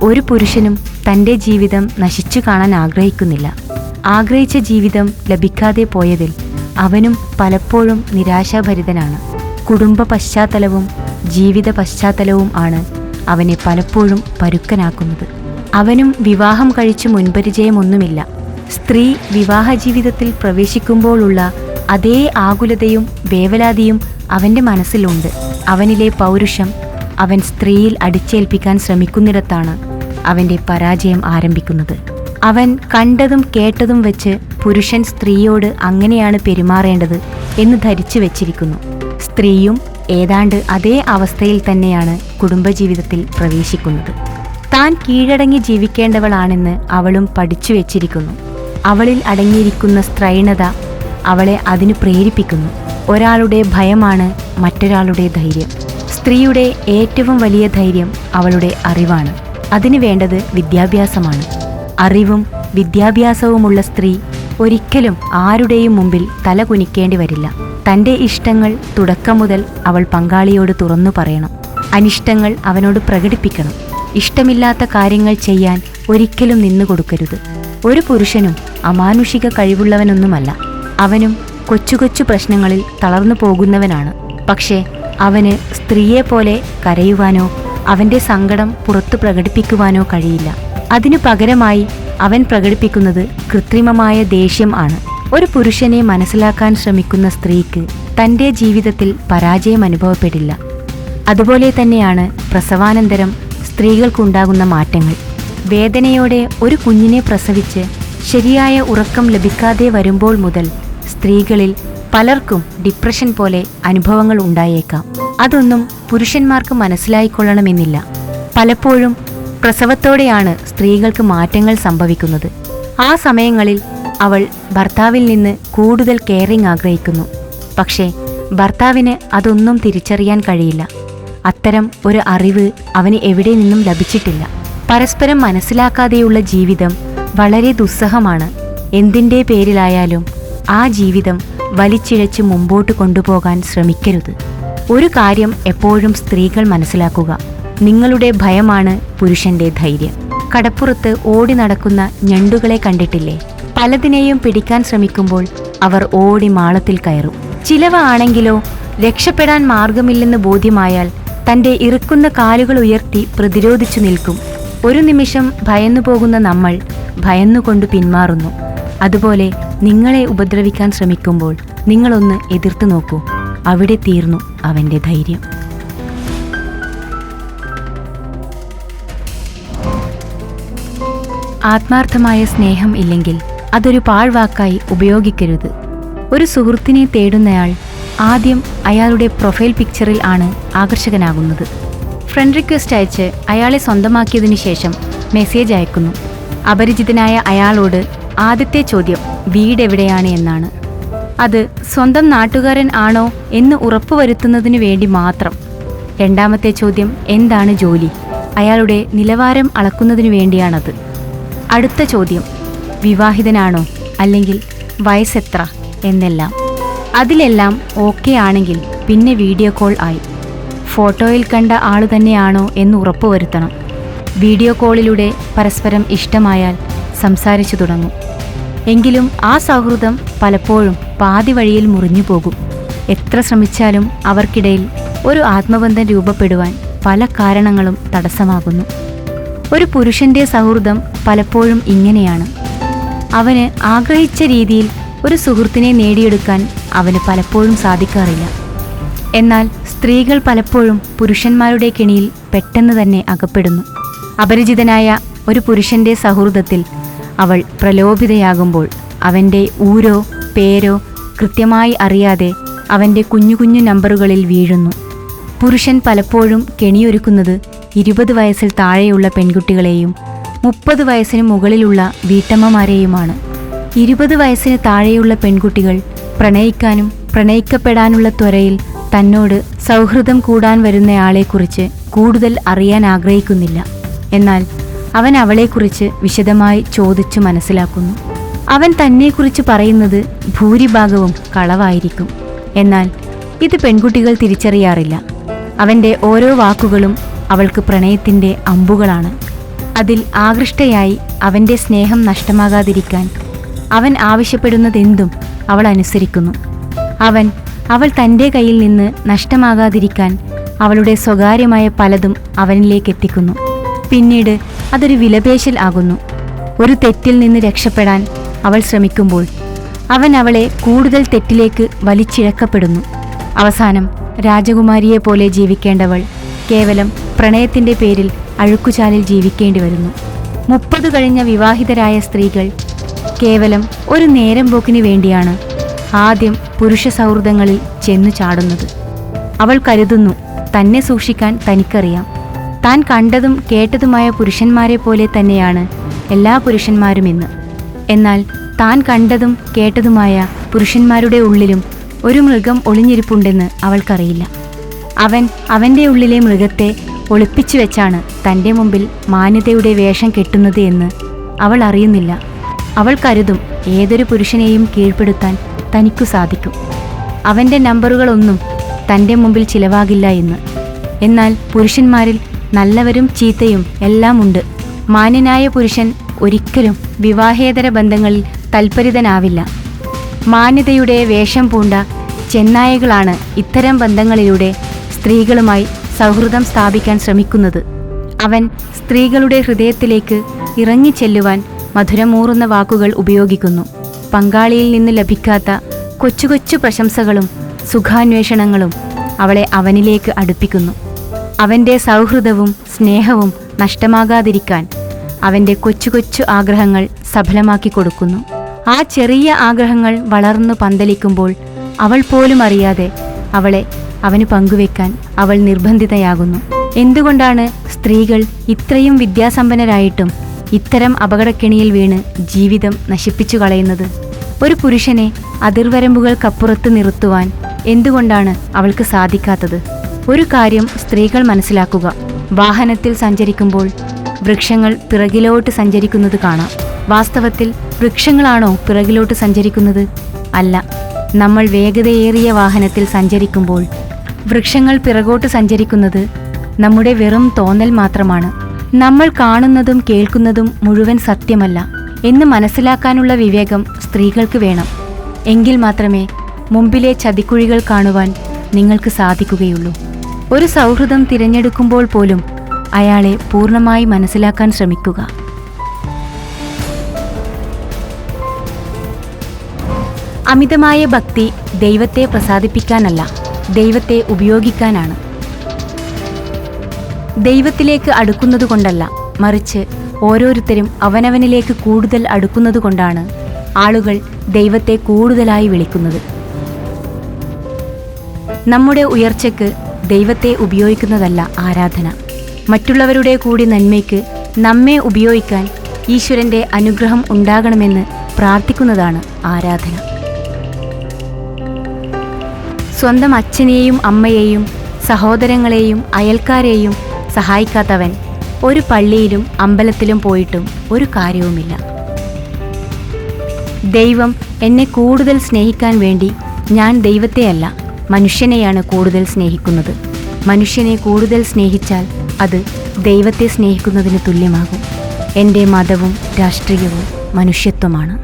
ഒരു പുരുഷനും തൻ്റെ ജീവിതം നശിച്ചു കാണാൻ ആഗ്രഹിക്കുന്നില്ല. ആഗ്രഹിച്ച ജീവിതം ലഭിക്കാതെ പോയതിൽ അവനും പലപ്പോഴും നിരാശാഭരിതനാണ്. കുടുംബ പശ്ചാത്തലവും ജീവിത പശ്ചാത്തലവും ആണ് അവനെ പലപ്പോഴും പരുക്കനാക്കുന്നത്. അവനും വിവാഹം കഴിച്ച് മുൻപരിചയമൊന്നുമില്ല. സ്ത്രീ വിവാഹ ജീവിതത്തിൽ പ്രവേശിക്കുമ്പോഴുള്ള അതേ ആകുലതയും വേവലാതിയും അവൻ്റെ മനസ്സിലുണ്ട്. അവനിലെ പൗരുഷം അവൻ സ്ത്രീയിൽ അടിച്ചേൽപ്പിക്കാൻ ശ്രമിക്കുന്നിടത്താണ് അവൻ്റെ പരാജയം ആരംഭിക്കുന്നത്. അവൻ കണ്ടതും കേട്ടതും വെച്ച് പുരുഷൻ സ്ത്രീയോട് അങ്ങനെയാണ് പെരുമാറേണ്ടത് എന്ന് ധരിച്ചു വെച്ചിരിക്കുന്നു. സ്ത്രീയും ഏതാണ്ട് അതേ അവസ്ഥയിൽ തന്നെയാണ് കുടുംബജീവിതത്തിൽ പ്രവേശിക്കുന്നത്. താൻ കീഴടങ്ങി ജീവിക്കേണ്ടവളാണെന്ന് അവളും പഠിച്ചു വെച്ചിരിക്കുന്നു. അവളിൽ അടങ്ങിയിരിക്കുന്ന സ്ത്രൈണത അവളെ അതിനു പ്രേരിപ്പിക്കുന്നു. ഒരാളുടെ ഭയമാണ് മറ്റൊരാളുടെ ധൈര്യം. സ്ത്രീയുടെ ഏറ്റവും വലിയ ധൈര്യം അവളുടെ അറിവാണ്. അതിനു വേണ്ടത് വിദ്യാഭ്യാസമാണ്. അറിവും വിദ്യാഭ്യാസവുമുള്ള സ്ത്രീ ഒരിക്കലും ആരുടെയും മുമ്പിൽ തല കുനിക്കേണ്ടി വരില്ല. തൻ്റെ ഇഷ്ടങ്ങൾ തുടക്കം മുതൽ അവൾ പങ്കാളിയോട് തുറന്നു പറയണം. അനിഷ്ടങ്ങൾ അവനോട് പ്രകടിപ്പിക്കണം. ഇഷ്ടമില്ലാത്ത കാര്യങ്ങൾ ചെയ്യാൻ ഒരിക്കലും നിന്നു കൊടുക്കരുത്. ഒരു പുരുഷനും അമാനുഷിക കഴിവുള്ളവനൊന്നുമല്ല. അവനും കൊച്ചു കൊച്ചു പ്രശ്നങ്ങളിൽ തളർന്നു പോകുന്നവനാണ്. പക്ഷേ അവന് സ്ത്രീയെപ്പോലെ കരയുവാനോ അവൻ്റെ സങ്കടം പുറത്തു പ്രകടിപ്പിക്കുവാനോ കഴിയില്ല. അതിനു പകരമായി അവൻ പ്രകടിപ്പിക്കുന്നത് കൃത്രിമമായ ദേഷ്യം ആണ്. ഒരു പുരുഷനെ മനസ്സിലാക്കാൻ ശ്രമിക്കുന്ന സ്ത്രീക്ക് തൻ്റെ ജീവിതത്തിൽ പരാജയം അനുഭവപ്പെടില്ല. അതുപോലെ തന്നെയാണ് പ്രസവാനന്തരം സ്ത്രീകൾക്കുണ്ടാകുന്ന മാറ്റങ്ങൾ. വേദനയോടെ ഒരു കുഞ്ഞിനെ പ്രസവിച്ച് ശരിയായ ഉറക്കം ലഭിക്കാതെ വരുമ്പോൾ മുതൽ സ്ത്രീകളിൽ പലർക്കും ഡിപ്രഷൻ പോലെ അനുഭവങ്ങൾ ഉണ്ടായേക്കാം. അതൊന്നും പുരുഷന്മാർക്ക് മനസ്സിലായിക്കൊള്ളണമെന്നില്ല. പലപ്പോഴും പ്രസവത്തോടെയാണ് സ്ത്രീകൾക്ക് മാറ്റങ്ങൾ സംഭവിക്കുന്നത്. ആ സമയങ്ങളിൽ അവൾ ഭർത്താവിൽ നിന്ന് കൂടുതൽ കെയറിംഗ് ആഗ്രഹിക്കുന്നു. പക്ഷേ ഭർത്താവിന് അതൊന്നും തിരിച്ചറിയാൻ കഴിയില്ല. അത്തരം ഒരു അറിവ് അവന് എവിടെ നിന്നും ലഭിച്ചിട്ടില്ല. പരസ്പരം മനസ്സിലാക്കാതെയുള്ള ജീവിതം വളരെ ദുസ്സഹമാണ്. എന്തിൻ്റെ പേരിലായാലും ആ ജീവിതം വലിച്ചിഴച്ച് മുമ്പോട്ട് കൊണ്ടുപോകാൻ ശ്രമിക്കരുത്. ഒരു കാര്യം എപ്പോഴും സ്ത്രീകൾ മനസ്സിലാക്കുക: നിങ്ങളുടെ ഭയമാണ് പുരുഷന്റെ ധൈര്യം. കടപ്പുറത്ത് ഓടി നടക്കുന്ന ഞണ്ടുകളെ കണ്ടിട്ടില്ലേ? പലതിനെയും പിടിക്കാൻ ശ്രമിക്കുമ്പോൾ അവർ ഓടി മാളത്തിൽ കയറും. ചിലവ ആണെങ്കിലോ രക്ഷപ്പെടാൻ മാർഗമില്ലെന്ന് ബോധ്യമായാൽ തൻ്റെ ഇറുക്കുന്ന കാലുകൾ ഉയർത്തി പ്രതിരോധിച്ചു നിൽക്കും. ഒരു നിമിഷം ഭയന്നു പോകുന്ന നമ്മൾ ഭയന്നുകൊണ്ട് പിന്മാറുന്നു. അതുപോലെ നിങ്ങളെ ഉപദ്രവിക്കാൻ ശ്രമിക്കുമ്പോൾ നിങ്ങളൊന്ന് എതിർത്തു നോക്കൂ. അവിടെ തീർന്നു അവൻ്റെ ധൈര്യം. ആത്മാർത്ഥമായ സ്നേഹം ഇല്ലെങ്കിൽ അതൊരു പാഴ്വാക്കായി ഉപയോഗിക്കരുത്. ഒരു സുഹൃത്തിനെ തേടുന്നയാൾ ആദ്യം അയാളുടെ പ്രൊഫൈൽ പിക്ചറിൽ ആണ് ആകർഷകനാകുന്നത്. ഫ്രണ്ട് റിക്വസ്റ്റ് അയച്ച് അയാളെ സ്വന്തമാക്കിയതിനു ശേഷം മെസ്സേജ് അയക്കുന്നു. അപരിചിതനായ അയാളോട് ആദ്യത്തെ ചോദ്യം വീടെവിടെയാണ് എന്നാണ്. അത് സ്വന്തം നാട്ടുകാരൻ ആണോ എന്ന് ഉറപ്പുവരുത്തുന്നതിനു വേണ്ടി മാത്രം. രണ്ടാമത്തെ ചോദ്യം എന്താണ് ജോലി? അയാളുടെ നിലവാരം അളക്കുന്നതിനു വേണ്ടിയാണത്. അടുത്ത ചോദ്യം വിവാഹിതനാണോ അല്ലെങ്കിൽ വയസ്സെത്ര എന്നെല്ലാം. അതിലെല്ലാം ഓക്കെ ആണെങ്കിൽ പിന്നെ വീഡിയോ കോൾ ആയി. ഫോട്ടോയിൽ കണ്ട ആള് തന്നെയാണോ എന്ന് ഉറപ്പുവരുത്തണം. വീഡിയോ കോളിലൂടെ പരസ്പരം ഇഷ്ടമായാൽ സംസാരിച്ചു തുടങ്ങും. എങ്കിലും ആ സൗഹൃദം പലപ്പോഴും പാതി വഴിയിൽ മുറിഞ്ഞു പോകും. എത്ര ശ്രമിച്ചാലും അവർക്കിടയിൽ ഒരു ആത്മബന്ധം രൂപപ്പെടുവാൻ പല കാരണങ്ങളും തടസ്സമാകുന്നു. ഒരു പുരുഷന്റെ സൗഹൃദം പലപ്പോഴും ഇങ്ങനെയാണ്. അവന് ആഗ്രഹിച്ച രീതിയിൽ ഒരു സുഹൃത്തിനെ നേടിയെടുക്കാൻ അവന് പലപ്പോഴും സാധിക്കാറില്ല. എന്നാൽ സ്ത്രീകൾ പലപ്പോഴും പുരുഷന്മാരുടെ കെണിയിൽ പെട്ടെന്ന് തന്നെ അകപ്പെടുന്നു. അപരിചിതനായ ഒരു പുരുഷന്റെ സൗഹൃദത്തിൽ അവൾ പ്രലോഭിതയാകുമ്പോൾ അവൻ്റെ ഊരോ പേരോ കൃത്യമായി അറിയാതെ അവൻ്റെ കുഞ്ഞു കുഞ്ഞു നമ്പറുകളിൽ വീഴുന്നു. പുരുഷൻ പലപ്പോഴും കെണിയൊരുക്കുന്നത് 20 വയസ്സിൽ താഴെയുള്ള പെൺകുട്ടികളെയും 30 വയസ്സിന് മുകളിലുള്ള വീട്ടമ്മമാരെയുമാണ്. 20 വയസ്സിന് താഴെയുള്ള പെൺകുട്ടികൾ പ്രണയിക്കാനും പ്രണയിക്കപ്പെടാനുള്ള ത്വരയിൽ തന്നോട് സൗഹൃദം കൂടാൻ വരുന്നയാളെക്കുറിച്ച് കൂടുതൽ അറിയാൻ ആഗ്രഹിക്കുന്നില്ല. എന്നാൽ അവൻ അവളെക്കുറിച്ച് വിശദമായി ചോദിച്ചു മനസ്സിലാക്കുന്നു. അവൻ തന്നെക്കുറിച്ച് പറയുന്നത് ഭൂരിഭാഗവും കളവായിരിക്കും. എന്നാൽ ഇത് പെൺകുട്ടികൾ തിരിച്ചറിയാറില്ല. അവൻ്റെ ഓരോ വാക്കുകളും അവൾക്ക് പ്രണയത്തിൻ്റെ അമ്പുകളാണ്. അതിൽ ആകൃഷ്ടയായി അവൻ്റെ സ്നേഹം നഷ്ടമാകാതിരിക്കാൻ അവൻ ആവശ്യപ്പെടുന്നതെന്തും അവൾ അനുസരിക്കുന്നു. അവൾ തൻ്റെ കയ്യിൽ നിന്ന് നഷ്ടമാകാതിരിക്കാൻ അവളുടെ സ്വകാര്യമായ പലതും അവനിലേക്ക് എത്തിക്കുന്നു. പിന്നീട് അതൊരു വിലപേശൽ ആകുന്നു. ഒരു തെറ്റിൽ നിന്ന് രക്ഷപ്പെടാൻ അവൾ ശ്രമിക്കുമ്പോൾ അവൻ അവളെ കൂടുതൽ തെറ്റിലേക്ക് വലിച്ചിഴക്കപ്പെടുന്നു. അവസാനം രാജകുമാരിയെ പോലെ ജീവിക്കേണ്ടവൾ കേവലം പ്രണയത്തിൻ്റെ പേരിൽ അഴുക്കുചാലിൽ ജീവിക്കേണ്ടി വരുന്നു. 30 കഴിഞ്ഞ വിവാഹിതരായ സ്ത്രീകൾ കേവലം ഒരു നേരം പോക്കിന് വേണ്ടിയാണ് ആദ്യം പുരുഷ സൗഹൃദങ്ങളിൽ ചെന്നു ചാടുന്നത്. അവൾ കരുതുന്നു തന്നെ സൂക്ഷിക്കാൻ തനിക്കറിയാം. താൻ കണ്ടതും കേട്ടതുമായ പുരുഷന്മാരെ പോലെ തന്നെയാണ് എല്ലാ പുരുഷന്മാരുമെന്ന്. എന്നാൽ താൻ കണ്ടതും കേട്ടതുമായ പുരുഷന്മാരുടെ ഉള്ളിലും ഒരു മൃഗം ഒളിഞ്ഞിരിപ്പുണ്ടെന്ന് അവൾക്കറിയില്ല. അവൻ്റെ ഉള്ളിലെ മൃഗത്തെ ഒളിപ്പിച്ചു വെച്ചാണ് തൻ്റെ മുമ്പിൽ മാന്യതയുടെ വേഷം കെട്ടുന്നത് എന്ന് അവൾ അറിയുന്നില്ല. അവൾ കരുതും ഏതൊരു പുരുഷനെയും കീഴ്പ്പെടുത്താൻ തനിക്കു സാധിക്കും. അവൻ്റെ നമ്പറുകളൊന്നും തൻ്റെ മുമ്പിൽ ചിലവാകില്ല എന്ന്. എന്നാൽ പുരുഷന്മാരിൽ നല്ലവരും ചീത്തയും എല്ലാം ഉണ്ട്. മാന്യനായ പുരുഷൻ ഒരിക്കലും വിവാഹേതര ബന്ധങ്ങളിൽ തൽപരിതനാവില്ല. മാന്യതയുടെ വേഷം പൂണ്ട ചെന്നായകളാണ് ഇത്തരം ബന്ധങ്ങളിലൂടെ സ്ത്രീകളുമായി സൗഹൃദം സ്ഥാപിക്കാൻ ശ്രമിക്കുന്നത്. അവൻ സ്ത്രീകളുടെ ഹൃദയത്തിലേക്ക് ഇറങ്ങിച്ചെല്ലുവാൻ മധുരമൂറുന്ന വാക്കുകൾ ഉപയോഗിക്കുന്നു. പങ്കാളിയിൽ നിന്ന് ലഭിക്കാത്ത കൊച്ചു കൊച്ചു പ്രശംസകളും സുഖാന്വേഷണങ്ങളും അവളെ അവനിലേക്ക് അടുപ്പിക്കുന്നു. അവൻ്റെ സൗഹൃദവും സ്നേഹവും നഷ്ടമാകാതിരിക്കാൻ അവൻ്റെ കൊച്ചു കൊച്ചു ആഗ്രഹങ്ങൾ സഫലമാക്കി കൊടുക്കുന്നു. ആ ചെറിയ ആഗ്രഹങ്ങൾ വളർന്നു പന്തലിക്കുമ്പോൾ അവൾ പോലും അറിയാതെ അവളെ അവന് പങ്കുവെക്കാൻ അവൾ നിർബന്ധിതയാകുന്നു. എന്തുകൊണ്ടാണ് സ്ത്രീകൾ ഇത്രയും വിദ്യാസമ്പന്നരായിട്ടും ഇത്തരം അപകടക്കെണിയിൽ വീണ് ജീവിതം നശിപ്പിച്ചു കളയുന്നത്? ഒരു പുരുഷനെ അതിർവരമ്പുകൾക്കപ്പുറത്ത് നിർത്തുവാൻ എന്തുകൊണ്ടാണ് അവൾക്ക് സാധിക്കാത്തത്? ഒരു കാര്യം സ്ത്രീകൾ മനസ്സിലാക്കുക. വാഹനത്തിൽ സഞ്ചരിക്കുമ്പോൾ വൃക്ഷങ്ങൾ പിറകിലോട്ട് സഞ്ചരിക്കുന്നത് കാണാം. വാസ്തവത്തിൽ വൃക്ഷങ്ങളാണോ പിറകിലോട്ട് സഞ്ചരിക്കുന്നത്? അല്ല. നമ്മൾ വേഗതയേറിയ വാഹനത്തിൽ സഞ്ചരിക്കുമ്പോൾ വൃക്ഷങ്ങൾ പിറകോട്ട് സഞ്ചരിക്കുന്നത് നമ്മുടെ വെറും തോന്നൽ മാത്രമാണ്. നമ്മൾ കാണുന്നതും കേൾക്കുന്നതും മുഴുവൻ സത്യമല്ല എന്ന് മനസ്സിലാക്കാനുള്ള വിവേകം സ്ത്രീകൾക്ക് വേണം. എങ്കിൽ മാത്രമേ മുമ്പിലെ ചതിക്കുഴികൾ കാണുവാൻ നിങ്ങൾക്ക് സാധിക്കുകയുള്ളൂ. ഒരു സൗഹൃദം തിരഞ്ഞെടുക്കുമ്പോൾ പോലും അയാളെ പൂർണ്ണമായി മനസ്സിലാക്കാൻ ശ്രമിക്കുക. അമിതമായ ഭക്തി ദൈവത്തെ പ്രസാദിപ്പിക്കാനല്ല, ദൈവത്തെ ഉപയോഗിക്കാനാണ്. ദൈവത്തിലേക്ക് അടുക്കുന്നതുകൊണ്ടല്ല, മറിച്ച് ഓരോരുത്തരും അവനവനിലേക്ക് കൂടുതൽ അടുക്കുന്നതുകൊണ്ടാണ് ആളുകൾ ദൈവത്തെ കൂടുതലായി വിളിക്കുന്നത്. നമ്മുടെ ഉയർച്ചയ്ക്ക് ദൈവത്തെ ഉപയോഗിക്കുന്നതല്ല ആരാധന. മറ്റുള്ളവരുടെ കൂടി നന്മയ്ക്ക് നമ്മെ ഉപയോഗിക്കാൻ ഈശ്വരൻ്റെ അനുഗ്രഹം ഉണ്ടാകണമെന്ന് പ്രാർത്ഥിക്കുന്നതാണ് ആരാധന. സ്വന്തം അച്ഛനെയും അമ്മയെയും സഹോദരങ്ങളെയും അയൽക്കാരെയും സഹായിക്കാത്തവൻ ഒരു പള്ളിയിലും അമ്പലത്തിലും പോയിട്ടും ഒരു കാര്യവുമില്ല. ദൈവം എന്നെ കൂടുതൽ സ്നേഹിക്കാൻ വേണ്ടി ഞാൻ ദൈവത്തെയല്ല, മനുഷ്യനെയാണ് കൂടുതൽ സ്നേഹിക്കുന്നത്. മനുഷ്യനെ കൂടുതൽ സ്നേഹിച്ചാൽ അത് ദൈവത്തെ സ്നേഹിക്കുന്നതിന് തുല്യമാകും. എൻ്റെ മതവും രാഷ്ട്രീയവും മനുഷ്യത്വമാണ്.